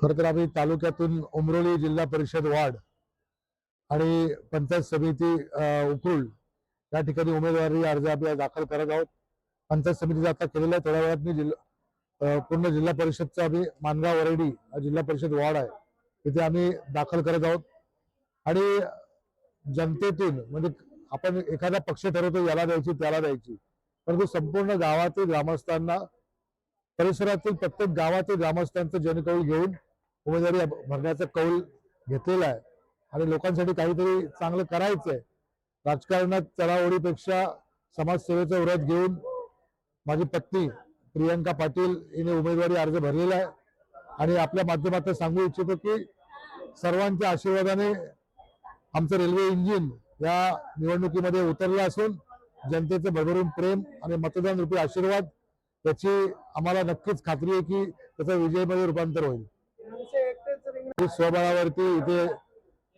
खरं तर आम्ही तालुक्यातून उमरोली जिल्हा परिषद वार्ड आणि पंचायत समिती उकरुल या ठिकाणी उमेदवारी अर्ज आपल्याला दाखल करत आहोत. पंचायत समितीचा आता केलेला आहे. थोड्या वेळात मी पूर्ण जिल्हा परिषदचा आम्ही मानगाव वरडी जिल्हा परिषद वार्ड आहे तिथे आम्ही दाखल करत आहोत. आणि जनतेतून म्हणजे आपण एखादा पक्ष ठरवतो याला द्यायची त्याला द्यायची, परंतु संपूर्ण गावातील ग्रामस्थांना परिसरातील प्रत्येक गावातील ग्रामस्थांचं जनकौल घेऊन उमेदवारी भरण्याचा कौल घेतलेला आहे. आणि लोकांसाठी काहीतरी चांगलं करायचंय. राजकारणात चढाओढीपेक्षा समाजसेवेचा व्रत घेऊन माझी पत्नी प्रियंका पाटील हिने उमेदवारी अर्ज भरलेला आहे. आणि आपल्या माध्यमातून सांगू इच्छितो की सर्वांच्या आशीर्वादाने आमचं रेल्वे इंजिन या निवडणुकीमध्ये उतरलं असून जनतेचं भरभरून प्रेम आणि मतदान रूपी आशीर्वाद याची आम्हाला नक्कीच खात्री आहे की त्याचं विजयमध्ये रूपांतर होईल. स्वबळावरती इथे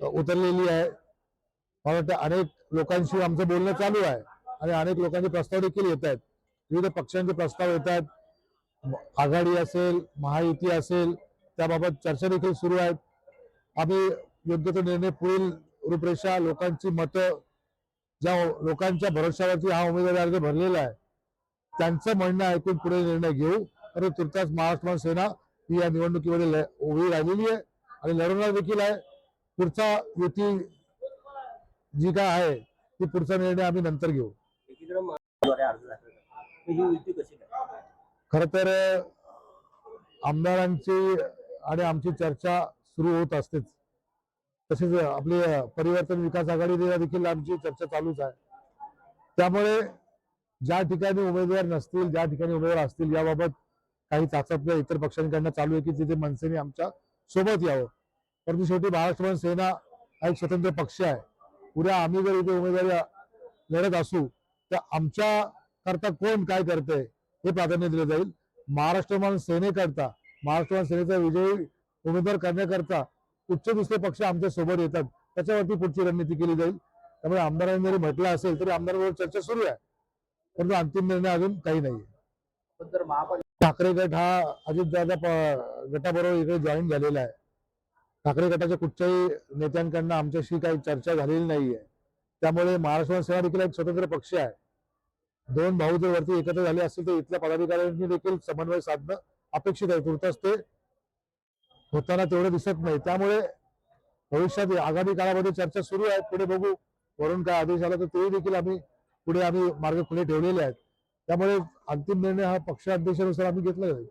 उतरलेली आहे. मला वाटतं अनेक लोकांशी आमचं बोलणं चालू आहे आणि अनेक लोकांचे प्रस्ताव देखील येत आहेत. विविध पक्षांचे प्रस्ताव येत आहेत. आघाडी असेल, महायुती असेल, त्याबाबत चर्चा देखील सुरू आहेत. आम्ही योग्य तो निर्णय, पुढील रूपरेषा, लोकांची मतं, ज्या लोकांच्या भरोश्यावरती हा उमेदवारी अर्ज भरलेला आहे त्यांचं म्हणणं ऐकून पुढे निर्णय घेऊ. तर तुर्तास महाराष्ट्र सेना ही या निवडणुकीमध्ये उभी राहिलेली आहे आणि लढवणार देखील आहे. पुढचा युती जी काय आहे ती पुढचा निर्णय आम्ही नंतर घेऊ. खर तर आमदारांची आणि आमची चर्चा सुरू होत असतेच. तसेच आपली परिवर्तन विकास आघाडीने देखील आमची चर्चा चालूच आहे. त्यामुळे ज्या ठिकाणी उमेदवार नसतील, ज्या ठिकाणी उमेदवार असतील याबाबत काही चाचपण्या इतर पक्षांकडून चालू आहे की तिथे मनसेने आमच्या सोबत यावं. परंतु शेवटी महाराष्ट्र सेना हा एक स्वतंत्र पक्ष आहे. उद्या आम्ही जर इथे उमेदवारी लढत असू तर आमच्या करता कोण काय करतंय हे प्राधान्य दिलं जाईल. महाराष्ट्र सेनेकरता, महाराष्ट्र सेनेचा विजयी उमेदवार करण्याकरता उच्च दुसरे पक्ष आमच्या सोबत येतात, त्याच्यावरती पुढची रणनीती केली जाईल. त्यामुळे आमदारांनी जरी म्हटलं असेल तरी आमदारांबरोबर चर्चा सुरू आहे, परंतु अंतिम निर्णय अजून काही नाही. ठाकरे गट हा अजितदादा गटाबरोबर इकडे जॉईन झालेला आहे. ठाकरे गटाच्या कुठच्याही नेत्यांकडनं आमच्याशी काही चर्चा झालेली नाहीये. त्यामुळे महाराष्ट्र सेना देखील एक स्वतंत्र पक्ष आहे. दोन भाऊ जर वरती एकत्र झाले असतील तर इथल्या पदाधिकाऱ्यांनी देखील समन्वय साधणं अपेक्षित आहे. तुर्तास ते होताना तेवढं दिसत नाही. त्यामुळे भविष्यात आगामी काळामध्ये चर्चा सुरू आहे. पुढे बघू वरून काय आदेश आला तर ते देखील आम्ही मार्ग खुले ठेवलेले आहेत. त्यामुळे अंतिम निर्णय हा पक्षाध्यक्षानुसार आम्ही घेतला जाईल.